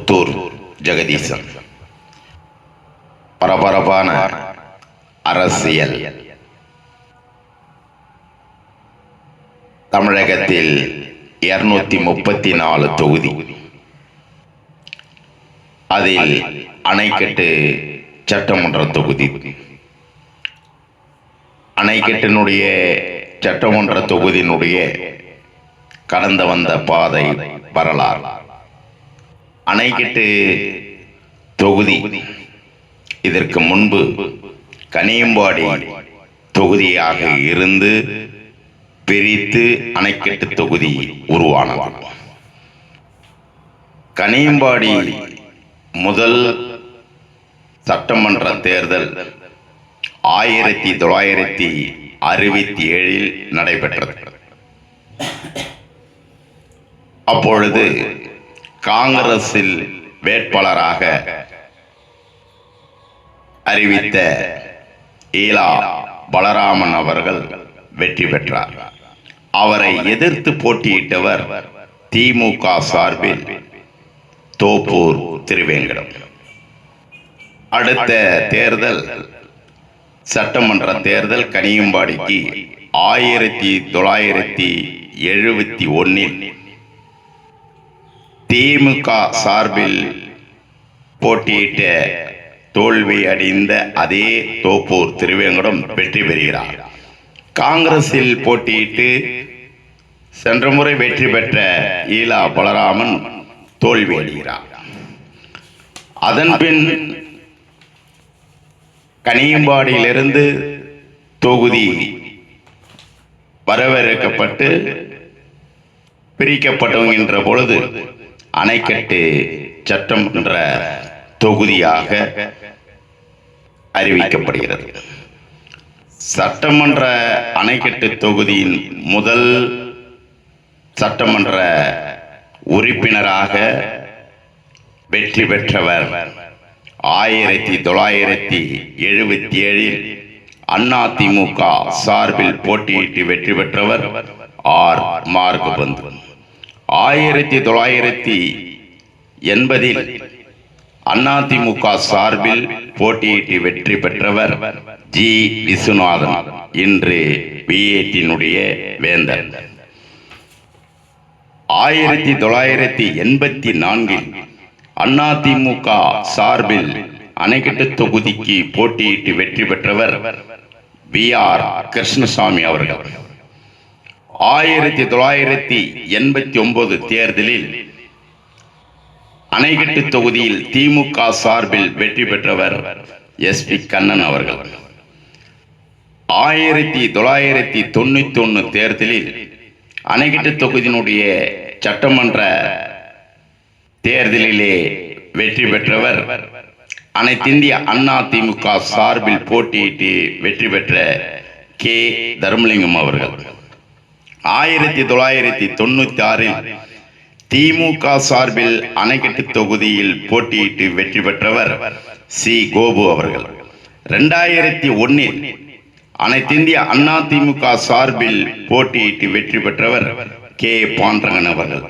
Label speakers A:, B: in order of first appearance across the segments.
A: புத்தூர் ஜெகதீசன். பரபரப்பான அரசியல். தமிழகத்தில் 234 தொகுதி. அதில் அணைக்கட்டு சட்டமன்ற தொகுதி. அணைக்கட்டினுடைய சட்டமன்ற தொகுதியினுடைய கடந்து வந்த பாதை வரலாறு. அணைக்கட்டு தொகுதி இதற்கு முன்பு கனியம்பாடி தொகுதியாக இருந்து பிரித்து அணைக்கட்டு தொகுதி உருவானது. கனியம்பாடி முதல் சட்டமன்ற தேர்தல் 1967 நடைபெற்றது. அப்பொழுது காங்கிரஸில் வேட்பாளராக அறிவித்த ஈலா பலராமன் அவர்கள் வெற்றி பெற்றார். அவரை எதிர்த்து போட்டியிட்டவர் திமுக சார்பில் தோப்பூர் திருவேங்கடம். அடுத்த தேர்தல் சட்டமன்ற தேர்தல் கனியம்பாடிக்கு 1971 திமுக சார்பில் போட்டியிட்ட தோல்வி அடைந்த அதே தோப்பூர் திருவேங்கடம் வெற்றி பெறுகிறார். காங்கிரஸில் போட்டியிட்டு சென்ற முறை வெற்றி பெற்ற ஈலா பலராமன் தோல்வி அடைகிறார். அதன்பின் கனியம்பாடியிலிருந்து தொகுதி வரவேற்கப்பட்டு பிரிக்கப்படுகின்ற பொழுது அணைக்கட்டு சட்டமன்ற தொகுதியாக அறிவிக்கப்படுகிறது. சட்டமன்ற அணைக்கட்டு தொகுதியின் முதல் சட்டமன்ற உறுப்பினராக வெற்றி பெற்றவர் 1977 அதிமுக சார்பில் போட்டியிட்டு வெற்றி பெற்றவர் ஆர் மார்கபந்து. 1980 அதிமுக சார்பில் போட்டியிட்டு வெற்றி பெற்றவர் ஜி விஸ்வநாதன், இன்று பிஏடியினுடைய வேந்தர். 1984 அதிமுக சார்பில் அணைக்கட்டு தொகுதிக்கு போட்டியிட்டு வெற்றி பெற்றவர் வி.ஆர். கிருஷ்ணசாமி அவர்கள். 1989 தேர்தலில் அணைக்கட்டு தொகுதியில் திமுக சார்பில் வெற்றி பெற்றவர் எஸ்.பி. கண்ணன் அவர்கள். 1991 தேர்தலில் அணைக்கட்டு தொகுதியினுடைய சட்டமன்ற தேர்தலிலே வெற்றி பெற்றவர் அனைத்திந்திய அண்ணா திமுக சார்பில் போட்டியிட்டு வெற்றி பெற்ற கே. தர்மலிங்கம் அவர்கள். 1996 திமுக சார்பில் அணைக்கட்டு தொகுதியில் போட்டியிட்டு வெற்றி பெற்றவர் சி. கோபு அவர்கள். 2001 அனைத்திந்திய அண்ணா திமுக சார்பில் போட்டியிட்டு வெற்றி பெற்றவர் கே. பாண்டரங்கன் அவர்கள்.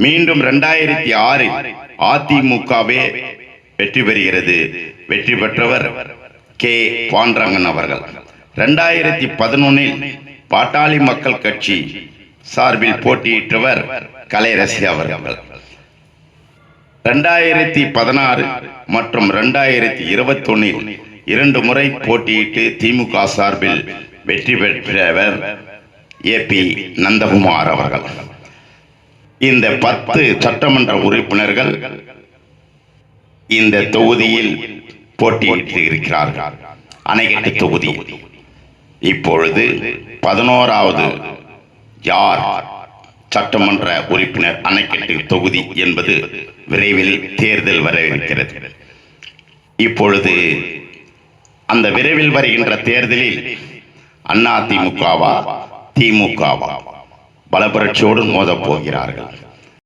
A: மீண்டும் 2006 அதிமுகவே வெற்றி பெறுகிறது. வெற்றி பெற்றவர் கே. பாண்டரங்கன் அவர்கள். 2011 பாட்டாளி மக்கள் கட்சி சார்பில் போட்டியிட்டவர் கலைரசி அவர்கள். 2016 மற்றும் 2021 2 முறை போட்டியிட்டு திமுக சார்பில் வெற்றி பெற்றவர் ஏ.பி. நந்தகுமார் அவர்கள். இந்த 10 சட்டமன்ற உறுப்பினர்கள் இந்த தொகுதியில் போட்டியிட்டு இருக்கிறார்கள். அணைக்கட்டு தொகுதி. இப்பொழுது 11வது யார் சட்டமன்ற உறுப்பினர் அணைக்கட்டு தொகுதி என்பது விரைவில் தேர்தல் வர இருக்கிறது. இப்பொழுது அந்த விரைவில் வருகின்ற தேர்தலில் அதிமுகவா திமுகவா பலபரட்சியோடு மோதப் போகிறார்கள்.